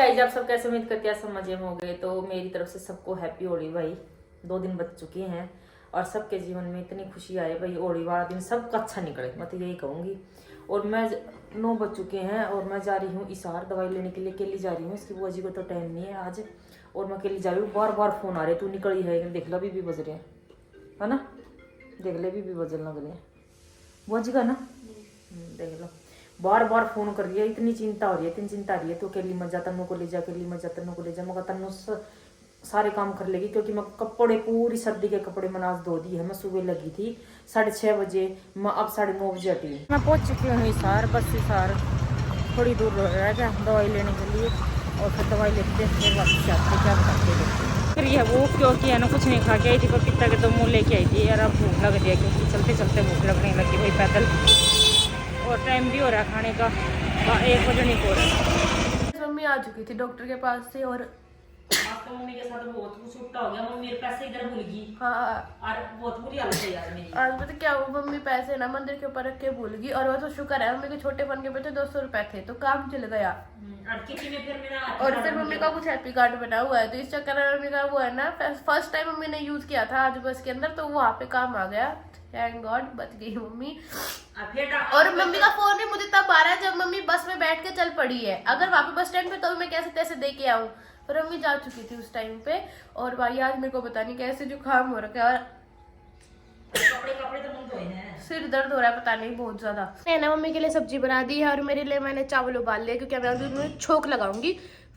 Guys, आप सब कैसे, उम्मीद करते हैं सब मजे में हो गए। तो मेरी तरफ से सबको हैप्पी होली भाई। 2 दिन बच चुके हैं और सबके जीवन में इतनी खुशी आए भाई। होली वाला दिन सबका अच्छा निकले, मैं तो यही कहूँगी। और मैं 9 बज चुके हैं और मैं जा रही हूँ इसार दवाई लेने के लिए। अकेली जा रही हूँ, इसकी बुआ जी को तो टाइम नहीं है आज और मैं अकेली जा रही हूँ। बार बार फोन आ रहे, तू निकली है? देख लो अभी भी बज रहे हैं, है ना? देख ले अभी भी बजने लग रहे हैं बुआ जी का ना। देख लो बार बार फोन कर रही है, इतनी चिंता हो रही है, इतनी चिंता आ रही है। तो अकेली मत जा, तन्नू को ले जा, अकेली मत जा, तन्नू को ले जा। मगर तन्नू सारे काम कर लेगी क्योंकि मैं कपड़े पूरी सर्दी के कपड़े मैंने आज धो दी है। मैं सुबह लगी थी 6:30 बजे, मैं अब 9:30 बजे हटी। मैं पहुंच चुकी हूँ हिसार, बस हिसार थोड़ी दूर रह गया दवाई लेने के लिए और फिर दवाई लेते फिर वापस जाते क्या करते फिर ये वो क्योंकि है ना कुछ नहीं खा के आई थी। पपीता के 2 मुँह लेके आई थी यार। अब भूख लग रही है क्योंकि चलते चलते भूख लगने लगी भाई पैदल। और टाइम भी हो रहा है खाने का, 1 बजे नहीं हो रहा। मम्मी आ चुकी थी डॉक्टर के पास से और आपको मम्मी के साथ बहुत कुछ उल्टा हो गया। मम्मी मेरे पैसे इधर भूल गई। हाँ, और बहुत बुरी हालत है यार मेरी। आज पता क्या हुआ, मम्मी पैसे ना मंदिर के ऊपर रख के भूल गई। और वो तो शुक्र है, मम्मी के छोटे फोन के पे तो 200 रुपए थे तो काम चल गया। और किसी में फिर मेरा और फिर मम्मी का कुछ हैप्पी कार्ड बना हुआ है तो इस चक्कर में मम्मी का वो है ना, फर्स्ट टाइम मम्मी ने यूज किया था आज बस के अंदर, तो वहाँ पे काम आ गया। थैंक गॉड बच गई मम्मी। और मम्मी का फोन भी मुझे तब आ रहा है जब मम्मी बस में बैठ के चल पड़ी है। अगर वहाँ पे बस स्टैंड पे तो मैं कैसे तैसे दे के आऊँ, पर मम्मी जा चुकी थी उस टाइम पे। और भाई आज मेरे को पता नहीं कैसे जुकाम हो रखा है और कपड़े तो बंद हुए हैं, सिर दर्द हो रहा है पता नहीं बहुत ज्यादा। मैंने मम्मी के लिए सब्जी बना दी है और मेरे लिए मैंने चावल उबाल लिया क्योंकि मैं दूध में छोंक लगाऊंगी,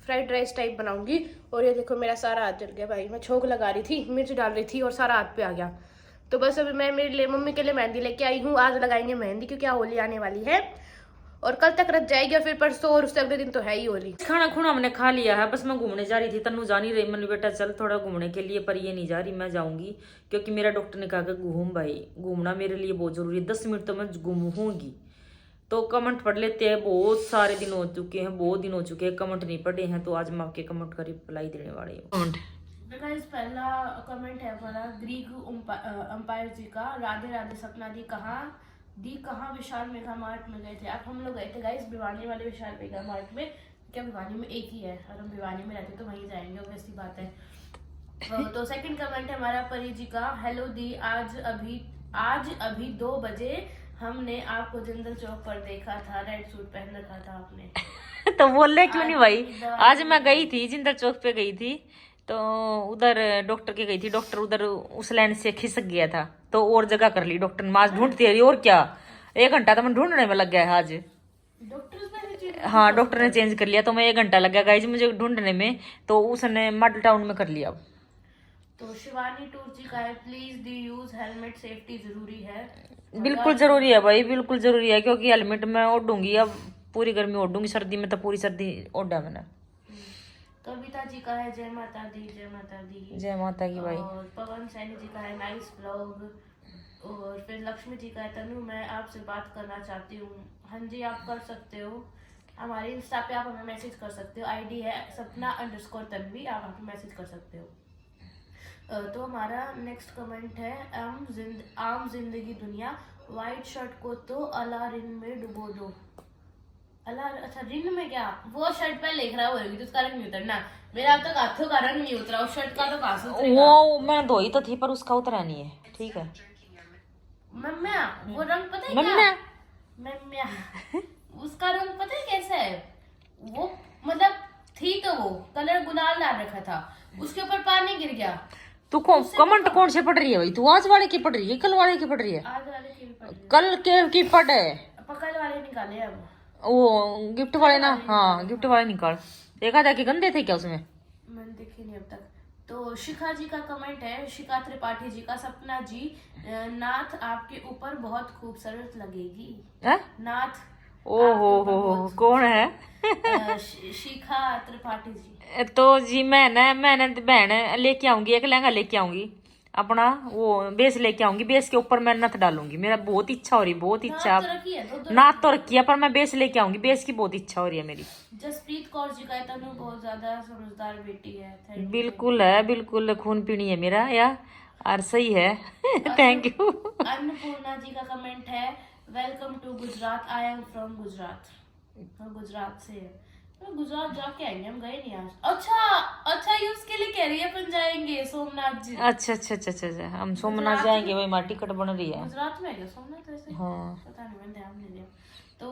फ्राइड राइस टाइप बनाऊंगी। और ये देखो मेरा सारा हाथ जल गया भाई, मैं छोंक लगा रही थी, मिर्च डाल रही थी और सारा हाथ पे आ गया। तो बस अभी मैं मेरे लिए मम्मी के लिए मेहंदी लेके आई हूँ। आज लगाएंगे मेहंदी क्योंकि होली आने वाली है और कल तक रख जाएगी और फिर परसों और उससे अगले दिन तो है ही होली। खाना खुना हमने खा लिया है, बस मैं घूमने जा रही थी। तन्नू जा नहीं रही, मैंने बेटा चल थोड़ा घूमने के लिए, पर ये नहीं जा रही। मैं जाऊंगी क्योंकि मेरा डॉक्टर ने कहा कि घूम भाई, घूमना मेरे लिए बहुत जरूरी है। 10 मिनट तो मैं घूमूंगी। तो कमेंट पढ़ लेते हैं, बहुत सारे दिन हो चुके हैं, बहुत दिन हो चुके हैं कमेंट नहीं पढ़े हैं। तो आज मैं आपके कमेंट का रिप्लाई देने वाली हूँ। पहला कमेंट है हमारा ग्रीक अंपायर जी का। राधे राधे सपना दी कहाँ विशाल मेगा मार्ट में गए थे आप? हम लोग गए थे गाइस भिवानी वाले विशाल मेगा मार्ट में। क्या भिवानी में एक ही है और हम भिवानी में रहते तो वहीं जाएंगे, ऑब्वियस सी बात है। तो सेकंड कमेंट है हमारा परी जी का। हेलो दी, आज अभी 2 बजे हमने आपको जिंदल चौक पर देखा था, रेड सूट पहन रखा था आपने। तो बोल रहे क्यों नहीं भाई? आज मैं गई थी जिंदल चौक पे गई थी, तो उधर डॉक्टर के गई थी। डॉक्टर उधर उस लाइन से खिसक गया था तो और जगह कर ली डॉक्टर ने। मास्क ढूंढती रही और क्या, 1 घंटा तो मैं ढूंढने में लग गया है आज। हाँ डॉक्टर ने चेंज कर लिया तो मैं 1 घंटा लग गया गाइस मुझे ढूंढने में, तो उसने मॉडल टाउन में कर लिया। तो शिवानी टूर जी का है, please D use helmet, safety जरूरी है। बिल्कुल जरूरी है भाई, बिल्कुल जरूरी है क्योंकि हेलमेट मैं ओढ़ूंगी। अब पूरी गर्मी ओढ़ूंगी, सर्दी में तो पूरी सर्दी ओढ़ा मैंने। कविता जी का है, जय माता दी, जय माता दी, जय माता की भाई। और पवन सैनी जी का है, नाइस ब्लॉग। और फिर लक्ष्मी जी का है, तनु मैं आपसे बात करना चाहती हूँ। हाँ जी आप कर सकते हो, हमारे इंस्टा पे आप हमें मैसेज कर सकते हो, आईडी है सपना_तन्वी, आप हमें मैसेज कर सकते हो। तो हमारा नेक्स्ट कमेंट है आम जिंदगी दुनिया, व्हाइट शर्ट को तो अला रिन में डुबो दो। अला अच्छा रिन में क्या, वो शर्ट पे लिख रहा होगी तो उसका रंग नहीं उतरना। मेरा अब तक हाथों का रंग नहीं उतरा, उस शर्ट का तो कहाँ से उतरेगा? वो मैं धोई तो थी पर उसका उतरा नहीं है। ठीक है मम्मिया, वो रंग पता है मम्मिया? क्या मम्मिया? उसका रंग पता है कैसा है वो, मतलब थी तो वो कलर गुलाल डाल रखा था, उसके ऊपर पानी गिर गया। तू कमेंट कौन से पढ़ रही है भाई? तू आज वाले की पढ़ रही है, कल वाले की पढ़ रही है? आज वाले की भी पड़ी, कल के की पढ़ है, कल वाले निकाले अब। वो गिफ्ट वाले ना, हाँ गिफ्ट वाले निकाल। देखा था कि गंदे थे क्या उसमें? मैंने देखे नहीं अब तक। तो शिखा जी का कमेंट है, शिखा त्रिपाठी जी का, सपना जी नाथ आपके ऊपर बहुत खूबसूरत लगेगी। नाथ ओहो कौन है? शिखा त्रिपाठी जी। तो जी मैंने बहन लेके आऊंगी, एक लहंगा लेके आऊंगी अपना, वो बेस लेके आऊंगी। बेस के ऊपर मैं नथ डालूंगी, मेरा बहुत इच्छा हो रही, बहुत इच्छा। नाथ तो रखी है पर मैं बेस लेके आऊंगी, बेस की बहुत इच्छा हो रही है मेरी। जसप्रीत कौर जी का, तनु बहुत ज्यादा समझदार बेटी है। बिल्कुल है, बिल्कुल खून पीनी है मेरा या और सही है। Thank you. अन्नपूर्णा जी का कमेंट है, welcome to Gujarat, I am from Gujarat. Gujarat से है। तो गुजरात जाके आएंगे, हम गए नहीं आज। अच्छा अच्छा, ये उसके लिए कह रही है अपन जाएंगे सोमनाथ जी। अच्छा अच्छा अच्छा अच्छा अच्छा, हम सोमनाथ गुजरात जाएंगे भाई, हमारी टिकट बन रही है। गुजरात में है क्या सोमनाथ ऐसे? हाँ पता नहीं, मैंने ध्यान नहीं दिया। तो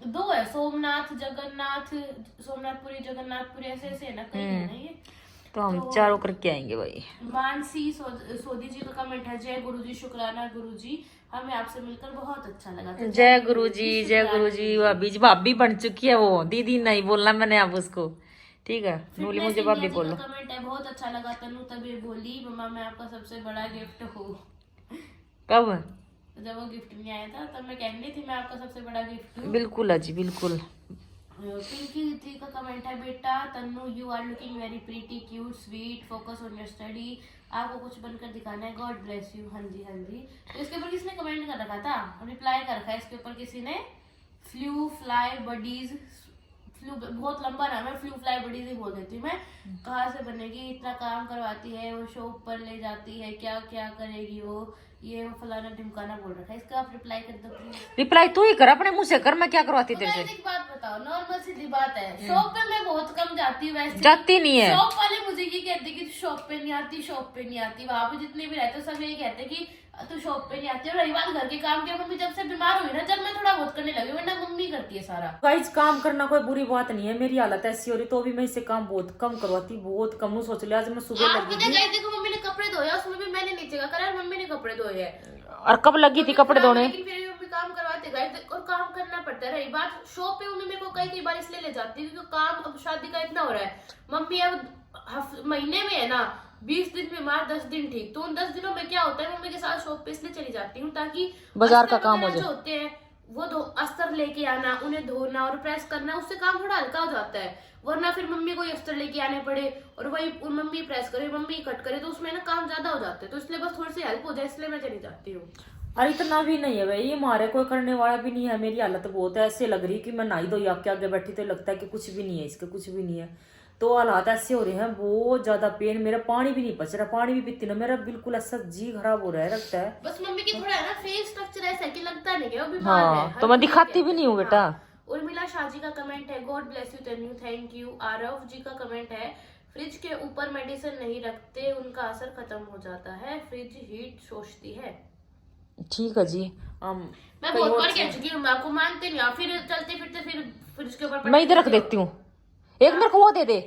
दो है, सोमनाथ जगन्नाथ, सोमनाथपुरी जगन्नाथपुरी ऐसे ऐसे है ना, कई है ना ये। तो हम तो चारों करके आएंगे भाई। मानसी सोदी जी का कमेंट है, जय गुरु जी, शुक्राना गुरु जी, हमें आपसे मिलकर बहुत अच्छा लगा। तो जय गुरु जी, जय शुक्राना गुरु जी। भाभी जी भाभी बन चुकी है वो, दीदी नहीं बोलना मैंने अब उसको, ठीक है। नूली फिटनेस मुझे इंडिया भाभी जी बोलो। का कमेंट है, बहुत अच्छा लगा तनु, तभी बोली मम्मा मैं आपका सबसे बड़ा गिफ्ट हूँ। कब? जब वो गिफ्ट नहीं आया था तब मैं कह रही थी मैं आपका सबसे बड़ा गिफ्ट हूँ। बिल्कुल अजी बिल्कुल। पिंकी जी का कमेंट है, बेटा Tannu you are looking very pretty cute sweet, focus on your study, आपको कुछ बनकर दिखाना है, गॉड ब्लेस यू। हाँ जी हाँ जी। तो इसके ऊपर किसने कमेंट कर रखा था, रिप्लाई कर रखा है इसके ऊपर किसी ने, फ्लू फ्लाई बडीज, फ्लू बहुत लंबा नाम है, फ्लू फ्लाई बडीज ही बोल देती हूँ मैं। कहाँ से बनेगी, इतना काम करवाती है वो, शॉप पर ले जाती है, क्या क्या करेगी वो, ये वो फलाना ढिमकाना बोल रखा है। इसका आप रिप्लाई कर दो प्लीज। रिप्लाई तू ही कर अपने मुंह से कर, मैं क्या करवाती तो तेरे से। एक बात बताओ, नॉर्मल सीधी बात है, शॉप पे मैं बहुत कम जाती हूँ वैसे, जाती नहीं है। शॉप वाले मुझे ये कहते कि तू शॉप पे नहीं आती, शॉप पे नहीं आती, वहां पे जितने भी रहते सब यही कहते कि तू शॉप पे नहीं आती। और रही बात घर के काम की, मम्मी जब से बीमार हुई ना, जब मैं थोड़ा बहुत करने लगी, वरना मम्मी करती है सारा। गाइस काम करना कोई बुरी बात नहीं है, मेरी हालत ऐसी हो रही तो भी मैं इससे काम बहुत कम करवाती, बहुत कम। सोच लिया आज मैं सुबह आप लगी पता थी। है, देखो मम्मी ने कपड़े धोए, उसमें भी मैंने नीचे का करा, मम्मी ने कपड़े धोए हैं। और कब लगी थी कपड़े धोने? लेकिन फिर भी मम्मी काम करवाते गए, और काम करना पड़ता है। रही बात शॉप पे, मम्मी मेरे को कई बार इसलिए ले जाती है क्योंकि काम अब शादी का इतना हो रहा है, मम्मी अब महीने में है ना 20 दिन बीमार, 10 दिन ठीक, तो उन 10 दिनों में क्या होता है, मम्मी के साथ शॉप पे इसलिए चली जाती हूँ ताकि बाजार का अस्तर काम हो वगैरह जाए। जो होते हैं वो अस्तर लेके आना, उन्हें धोना और प्रेस करना, उससे काम थोड़ा हल्का हो जाता है। वरना फिर मम्मी को अस्तर लेके आने पड़े और वही मम्मी प्रेस करे, मम्मी कट करे, तो उसमें ना काम ज्यादा हो जाता है। तो इसलिए बस थोड़ी सी हेल्प हो जाए, इसलिए मैं चली जाती हूँ। अरे इतना भी नहीं है भाई, ये मारे कोई करने वाला भी नहीं है। मेरी हालत बहुत है, ऐसे लग रही कि मैं नहाई धोई आपके आगे बैठी तो लगता है कि कुछ भी नहीं है, इसके कुछ भी नहीं है। तो हालात ऐसे हो रहे हैं, बहुत ज्यादा पेन, मेरा पानी भी नहीं पच रहा, पानी भी पीती ना, मेरा बिल्कुल ऐसा जी खराब हो रहा है, लगता है। बस मम्मी की थोड़ा है ना फेस स्ट्रक्चर ऐसा है कि लगता नहीं है वो बीमार है। हाँ तो मैं दिखाती भी नहीं हूँ बेटा। उर्मिला शाह जी का कमेंट है, गॉड ब्लेस यू तन्यू, थैंक यू। आरव जी का कमेंट है, फ्रिज के ऊपर मेडिसिन नहीं रखते, उनका असर खत्म हो जाता है, फ्रिज हीट सोचती है। ठीक है जी। मैं बहुत बार कह चुकी हूँ, मैं आपको मानते नहीं, फिर चलते फिरते फिर फ्रिज के ऊपर मैं इधर रख देती हूँ, एक मेरे को वो दे दे,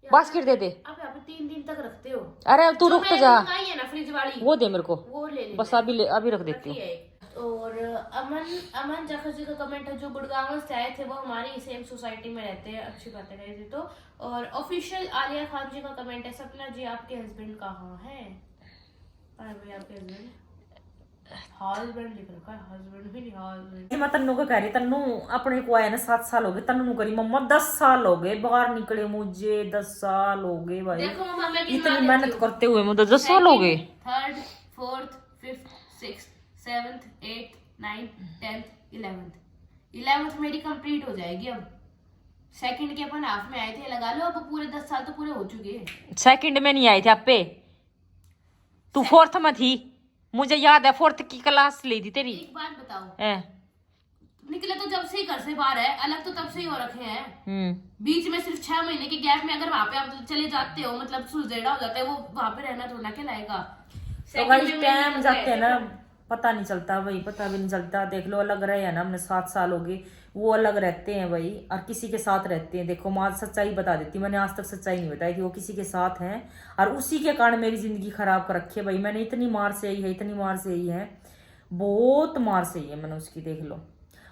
बास्केट दे दे। आप यहाँ पे 3 दिन तक रखते हो। अरे तू रुक तो जा, है ना फ्रिज वाली, वो दे मेरे को, वो ले ले बस अभी रख देती हूँ। और अमन जखर जी का कमेंट है, जो गुड़गांव से आए थे वो हमारी सेम सोसाइटी में रहते हैं, अच्छी बात है जी। तो और ऑफिशियल आलिया खान जी का कमेंट है, सपना जी आपके हस्बैंड कहाँ है? भाई आपके हस्बैंड हस्बैंड लिख रखा है, हस्बैंड भी नहीं, हस्बैंड। मैं तन्नू को कह रही, तन्नू अपने को आया ना 7 साल हो गए, तन्नू करी मम्मा 10 साल हो गए बाहर निकले मुझे, 10 साल हो गए भाई। देखो मम्मा मैं इतनी मेहनत करते हुए मुझे 10 साल हो गए। 3rd 4th 5th 6th 7th 8th 9th 10th 11th मेरी कंप्लीट हो जाएगी अब। सेकंड के अपन हाफ में आए थे, लगा लो अब पूरे 10 साल तो पूरे हो चुके हैं। सेकंड में नहीं आए थे आपे, तू 4th में थी, मुझे याद है 4th की क्लास ली थी तेरी। एक बात बताओ, निकले तो जब से ही घर से बाहर है, अलग तो तब से ही हो रखे हैं। बीच में सिर्फ 6 महीने के गैप में अगर वहां पे आप चले जाते हो, मतलब सुलझेड़ा हो जाता है, वो वहां पे रहना थोड़ा क्या लाएगा। तो भाई टाइम जाते हैं ना, पता नहीं चलता भाई, पता भी नहीं चलता। देख लो अलग रहे हैं ना हमने 7 साल हो गए, वो अलग रहते हैं भाई और किसी के साथ रहते हैं। देखो माँ सच्चाई बता देती, मैंने आज तक सच्चाई नहीं बताई कि वो किसी के साथ हैं और उसी के कारण मेरी जिंदगी खराब कर रखी है भाई। मैंने इतनी मार से ही है, इतनी मार से ही है, बहुत मार से ही है मैंने उसकी, देख लो।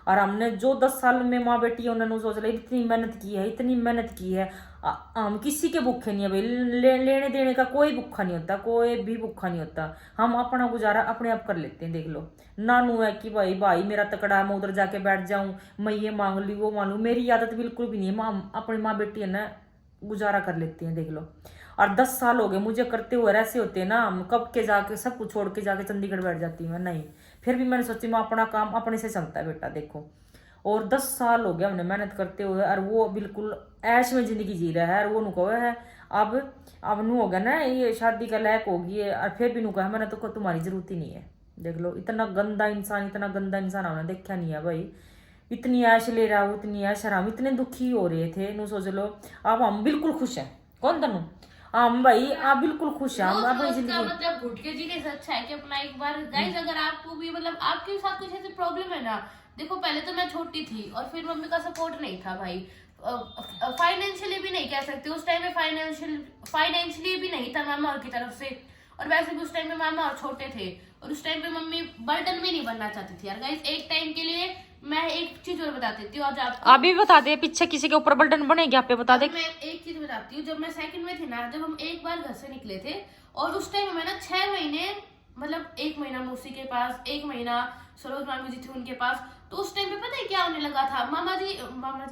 और हमने जो 10 साल में माँ बेटी है उन्होंने सोच लिया, इतनी मेहनत की है, इतनी मेहनत की है। हम किसी के भूखे नहीं है भाई, लेने देने का कोई भूखा नहीं होता, कोई भी भूखा नहीं होता। हम अपना गुजारा अपने आप कर लेते हैं। देख लो नानू है कि भाई मेरा तकड़ा है, मैं उधर जाके बैठ जाऊं, मैं ये मांग ली वो मांग लू, मेरी आदत बिल्कुल भी नहीं है। हम अपनी माँ बेटी है ना गुजारा कर लेते हैं, देख लो। और 10 साल हो गए मुझे करते हुए, ऐसे होते हैं ना हम कब के जाके सब कुछ छोड़ के जाके चंडीगढ़ बैठ जाती हूँ मैं, नहीं। फिर भी मैंने सोची मैं अपना काम अपने से चलता है बेटा, देखो। और 10 साल हो गया हमने मेहनत करते हुए, और वो बिल्कुल ऐश में जिंदगी जी रहा है। और वो नुका है अब नू हो गया ना, ये शादी का लायक होगी, और फिर भी नुका है मैंने तो तुम्हारी जरूरत ही नहीं है। देख लो इतना गंदा इंसान, इतना गंदा इंसान हमने देखा नहीं है भाई। इतनी ऐश ले रहा हूँ, इतनी ऐश हम इतने दुखी हो रहे थे। नु सोच लो अब हम बिल्कुल खुश हैं। कौन तनु हम भाई आप बिल्कुल खुश हैं। हम रोज अपनी रोज का जिंदगी मतलब घुट के जीने से अच्छा है कि अपना एक बार गाइस, अगर आपको भी मतलब आपके साथ कुछ ऐसी प्रॉब्लम है ना, देखो पहले तो मैं छोटी थी और फिर मम्मी का सपोर्ट नहीं था भाई, फाइनेंशियली भी नहीं कह सकते उस टाइम में, फाइनेंशियली भी नहीं था मामा और की तरफ से, और वैसे भी उस टाइम में मामा और छोटे थे, और उस टाइम पे मम्मी बर्डन भी नहीं बनना चाहती थी यार गाइस। एक टाइम के लिए मैं एक चीज और बता देती हूँ आज आपको। अभी भी बता दे, पीछे किसी के ऊपर बर्डन बनेगी आप पे बता दे। मैं एक चीज बताती हूँ, जब मैं सेकंड में थी ना, जब हम एक बार घर से निकले थे और उस टाइम में ना 6 महीने, मतलब 1 महीना मौसी के पास, 1 महीना सरोज मामी जी थी उनके पास, तो उस टाइम पे पता है क्या होने लगा था, मामा जी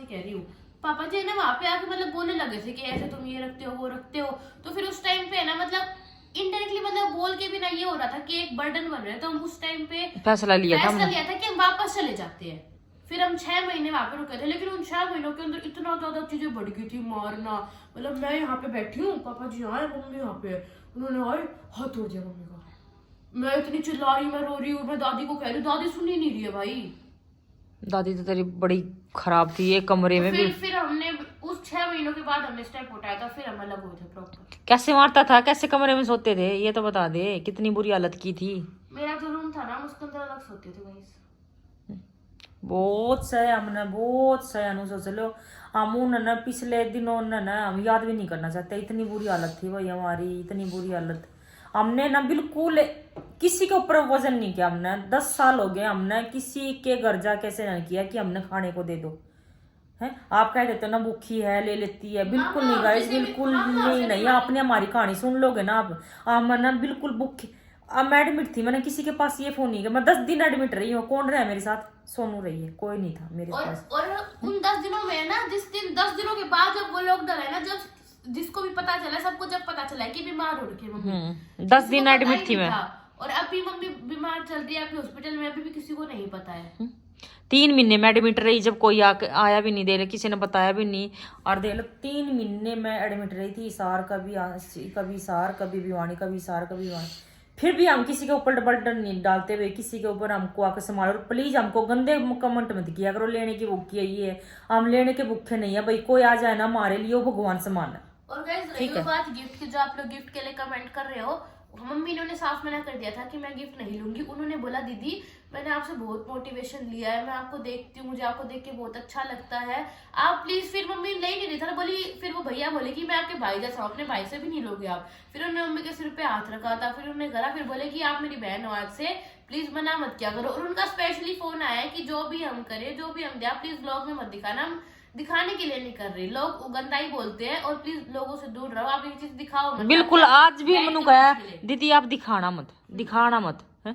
कह रही हूँ, पापा जी है ना वहां पे आके मतलब बोलने लगे थे कि ऐसे तुम ये रखते हो वो रखते हो, तो फिर उस टाइम पे है ना मतलब इनडायरेक्टली मतलब बोल के भी ना ये हो रहा था कि एक बर्डन बन रहे हैं, तो हम उस टाइम पे फैसला लिया था कि हम वापस चले जाते हैं। फिर हम 6 महीने वहां पे रुके थे, लेकिन उन 6 महीनों के अंदर इतना ज्यादा चीजें बढ़ गई थी, मारना, मतलब मैं यहाँ पे बैठी हूँ, पापा जी आए, मम्मी यहाँ पे, उन्होंने आए हाथ तोड़ दिया मम्मी का, मैं इतनी चिल्ला रही, मैं रो रही हूँ, मैं दादी को कह रही हूँ, दादी सुन ही नहीं रही है भाई। दादी तो तेरी बड़ी खराब थी, एक कमरे में भी। फिर हमने उस 6 महीनों के बाद हमने स्टेप उठाया था, फिर हम अलग हुए थे प्रॉपर। कैसे मारता था, कैसे कमरे में सोते थे, ये तो बता दे, कितनी बुरी हालत की थी। मेरा जो रूम था ना उसके अंदर अलग सोते थे गाइस। बहुत सही हमने, बहुत सही अनु सोच लो हम उन्होंने पिछले दिनों ना हम याद भी नहीं करना चाहते, इतनी बुरी हालत थी भाई हमारी, इतनी बुरी हालत। हमने ना बिल्कुल किसी के ऊपर वजन नहीं किया, हमने 10 साल हो गए हमने किसी के घर जा कैसे नहीं किया कि हमने खाने को दे दो है। आप कह देते हो ना भूखी है ले लेती है, बिल्कुल नहीं गाइस, बिल्कुल नहीं आपने हमारी कहानी सुन लोगे ना आप। मैं ना बिल्कुल भूखी, अब मैं एडमिट थी, मैंने किसी के पास ये फोन नहीं किया, मैं 10 दिन एडमिट रही हूँ। कौन रहा मेरे साथ, सोनू रही है, कोई नहीं था मेरे पास। और उन 10 दिनों में ना, जिस दिन 10 दिनों के बाद जब वो लॉकडाउन है ना, जब जिसको भी पता चला, सबको जब पता चला कि बीमार हो रही है मम्मी, 10 दिन एडमिट थी मैं, और अभी मम्मी बीमार चल रही है अभी हॉस्पिटल में, अभी भी किसी को नहीं पता है। 3 महीने में एडमिट रही, जब कोई आया भी नहीं, दे रहे किसी ने बताया भी नहीं। और दे लो 3 महीने में एडमिट रही थी, सार कभी सार कभी भिवानी, कभी सार कभी भिवानी, फिर भी हम किसी के ऊपर बर्डन नहीं डालते हुए, किसी के ऊपर हमको आकर संभालो। प्लीज हमको गंदे कमेंट मत किया करो, लेने की भूखी है ये, हम लेने के भूखे नहीं है भाई, कोई आ जाए ना हमारे लिए वो भगवान समान है। और गाइस रही बात गिफ्ट की, जो आप लोग गिफ्ट के लिए कमेंट कर रहे हो, मम्मी ने साफ मना कर दिया था कि मैं गिफ्ट नहीं लूंगी। उन्होंने बोला दीदी मैंने आपसे बहुत मोटिवेशन लिया है, मैं आपको देखती हूँ, मुझे आपको देख के बहुत अच्छा लगता है, आप प्लीज, फिर मम्मी ले नहीं रही था, बोली, फिर वो भैया बोले कि मैं आपके भाई जैसा हूँ, अपने भाई से भी नहीं लोगे आप। फिर उन्होंने मम्मी के सिर पे हाथ रखा था, फिर उन्होंने करा, फिर बोले कि आप मेरी बहन हो, आज से प्लीज मना मत किया करो। और उनका स्पेशली फोन आया है कि जो भी हम करें, जो भी हम दे, प्लीज ब्लॉग में मत दिखाना, हम दिखाने के लिए नहीं कर रही, लोग गंदा ही बोलते हैं, और प्लीज लोगों से दूर रहो, आप ये चीज दिखाओ मत। बिल्कुल, आज भी मनु कहा दीदी आप दिखाना मत है।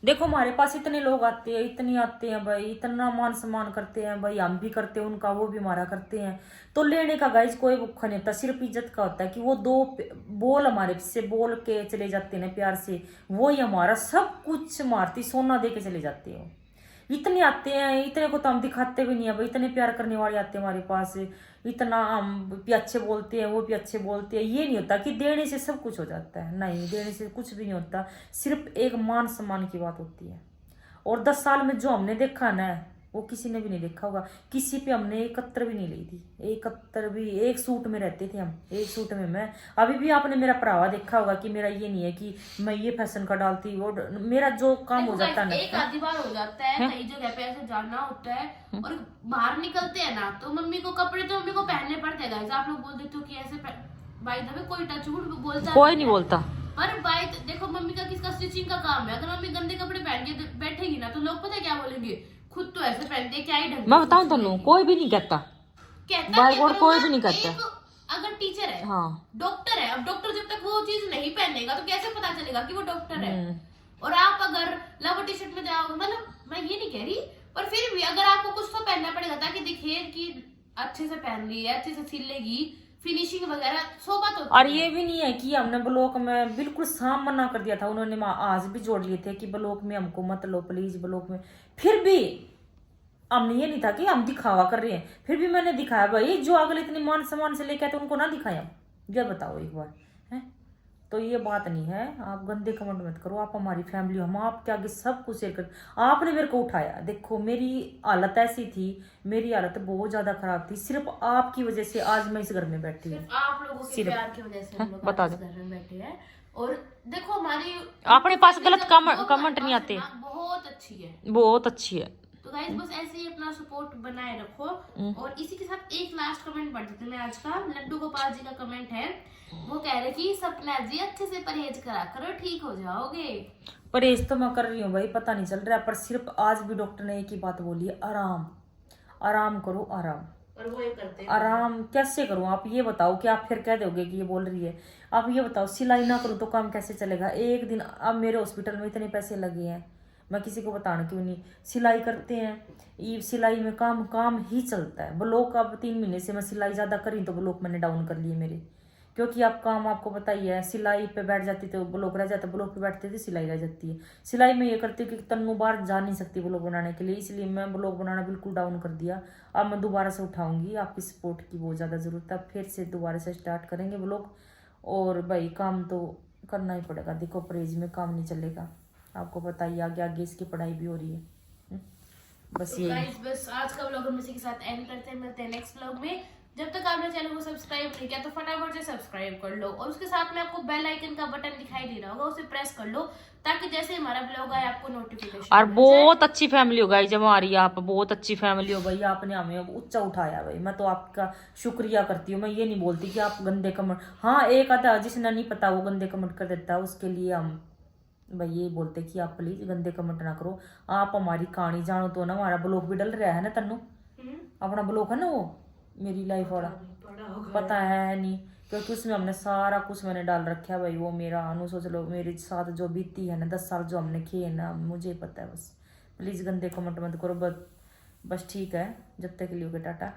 देखो हमारे पास इतने लोग आते हैं, इतने आते हैं भाई, इतना मान सम्मान करते हैं भाई, हम भी करते हैं उनका, वो भी हमारा करते हैं, तो लेने का गाइस कोई भूखा नहीं होता, सिर्फ इज्जत का होता है कि वो 2 बोल हमारे से बोल के चले जाते हैं प्यार से, वो ही हमारा सब कुछ मारती सोना दे के चले जाते हो। इतने आते हैं, इतने को तो हम दिखाते भी नहीं है भाई, इतने प्यार करने वाले आते हैं हमारे पास, इतना हम भी अच्छे बोलते हैं, वो भी अच्छे बोलते हैं। ये नहीं होता कि देने से सब कुछ हो जाता है, नहीं, देने से कुछ भी नहीं होता, सिर्फ एक मान सम्मान की बात होती है। और 10 साल में जो हमने देखा ना वो किसी ने भी नहीं देखा होगा, किसी पे हमने 1 कत्तर भी नहीं ली थी, 1 कत्तर भी। एक सूट में रहते थे हम, एक सूट में मैं, अभी भी आपने मेरा परावा देखा होगा कि मेरा ये नहीं है कि मैं ये फैशन का डालती, वो मेरा जो काम हो जाता है ना, एक आधी बार हो जाता है, कई जगह पे ऐसे जाना होता है और बाहर निकलते हैं ना, तो मम्मी को कपड़े तो मम्मी को पहनने पड़ते हैं गाइस। आप लोग बोल देते हो कि ऐसे बाय द वे कोई टच वुड बोलता, कोई नहीं बोलता, पर बाय देखो मम्मी का किसका स्टिचिंग का काम है, अगर मम्मी गंदे कपड़े पहन के बैठेगी ना, तो लोग पता है क्या बोलेंगे, खुद तो ऐसे पहनते क्या ही ढंग। मैं बताऊं तुम, कोई भी नहीं कहता बाय गॉड, कोई भी नहीं कहता। अगर टीचर है, हाँ डॉक्टर है, अब डॉक्टर जब तक वो चीज नहीं पहनेगा तो कैसे पता चलेगा कि वो डॉक्टर है। और आप अगर लवर टी शर्ट में जाओगे, मतलब मैं ये नहीं कह रही, पर फिर भी अगर आपको कुछ तो पहनना पड़ेगा ताकि दिखे कि अच्छे से पहन रही है, अच्छे से सिल लेगी, फिनिशिंग वगैरह 100 बात होती है। और ये भी नहीं है कि हमने ब्लॉक में बिल्कुल साफ मना कर दिया था, उन्होंने आज भी जोड़ लिए थे कि ब्लॉक में हमको मत लो प्लीज, ब्लॉक में। फिर भी हमने ये नहीं था कि हम दिखावा कर रहे हैं, फिर भी मैंने दिखाया भाई, जो अगले इतनी मान सम्मान से लेके आते उनको ना दिखाया, ये बताओ एक बार है। तो ये बात नहीं है, आप गंदे कमेंट मत करो। आप हमारी फैमिली, हम आपके आगे सब कुछ शेयर कर। आपने मेरे को उठाया, देखो मेरी हालत ऐसी थी, मेरी हालत बहुत ज्यादा खराब थी, सिर्फ आपकी वजह से आज मैं इस घर में बैठी हूँ। सिर्फ आप लोगों के प्यार की वजह से हम लोग बता आज दो। इस घर में बैठे हैं। और देखो हमारी अपने पास गलत कमेंट नहीं आते, बहुत अच्छी है, बहुत अच्छी है। तो गाइस बस ऐसे ही अपना सपोर्ट बनाए रखो। और इसी के साथ एक लास्ट कमेंट पढ़ देते मैं आज का। लड्डू गोपाल जी का कमेंट है, वो कह रहे कि सपना जी अच्छे से परहेज करा करो, ठीक हो जाओगे। परहेज तो मैं कर रही हूँ भाई, पता नहीं चल रहा है, पर सिर्फ आज भी डॉक्टर ने एक ही बात बोली है, आराम आराम करो, आराम। और वो ये करते हैं। आराम कैसे करूं आप ये बताओ, कि आप फिर कह दोगे कि ये बोल रही है। आप ये बताओ, सिलाई ना करूं तो काम कैसे चलेगा? एक दिन अब मेरे हॉस्पिटल में इतने पैसे लगे हैं, मैं किसी को बताना क्यों नहीं। सिलाई करते हैं, ये सिलाई में काम ही चलता है। ब्लॉक अब 3 महीने से मैं सिलाई ज़्यादा करी तो ब्लॉक मैंने डाउन कर लिए मेरे, क्योंकि आप काम आपको पता ही है, सिलाई पे बैठ जाती तो ब्लॉक रह जाता, ब्लॉक पे बैठती थी सिलाई रह जाती है। सिलाई में ये करती हूँ कि तन्नू बाहर जा नहीं सकती ब्लॉक बनाने के लिए, इसलिए मैं ब्लॉक बनाना बिल्कुल डाउन कर दिया। अब मैं दोबारा से उठाऊंगी, आपकी सपोर्ट की बहुत ज़्यादा ज़रूरत है। फिर से दोबारा से स्टार्ट करेंगे ब्लॉग। और भाई काम तो करना ही पड़ेगा, देखो परहेज में काम नहीं चलेगा, आपको पता ही, आगे आगे इसकी पढ़ाई भी हो रही है। बस ये गाइस बस आज का व्लॉग हम इसी के साथ एंड करते हैं, मिलते हैं नेक्स्ट व्लॉग में। जब तक आपने चैनल को सब्सक्राइब नहीं किया तो फटाफट से सब्सक्राइब कर लो, और उसके साथ में आपको बेल आइकन का बटन दिखाई दे रहा होगा, उसे प्रेस कर लो, ताकि जैसे हमारा ब्लॉग आए आपको नोटिफिकेशन। और बहुत अच्छी फैमिली हो गई जब हमारी, आप बहुत अच्छी फैमिली हो गई, आपने हमें ऊंचा उठाया भाई, मैं तो आपका शुक्रिया करती हूँ। मैं ये नहीं बोलती कि आप गंदे कमेंट, हाँ एक आधा जिसने नहीं पता वो गंदे कमेंट कर देता है, उसके लिए हम भाई ये बोलते कि आप प्लीज गंदे कमेंट ना करो। आप हमारी कहानी जानो तो ना, हमारा ब्लॉग भी डल रहा है ना तन्नू, अपना ब्लॉग है ना वो मेरी लाइफ वाला, पता है नहीं, क्योंकि उसमें हमने सारा कुछ मैंने डाल रखा है भाई। वो मेरा अनु सोच लो, मेरे साथ जो बीती है ना 10 साल जो हमने किए ना, मुझे पता है। बस प्लीज गंदे कमेंट मत करो, बस ठीक है, जब तक के लिए टाटा।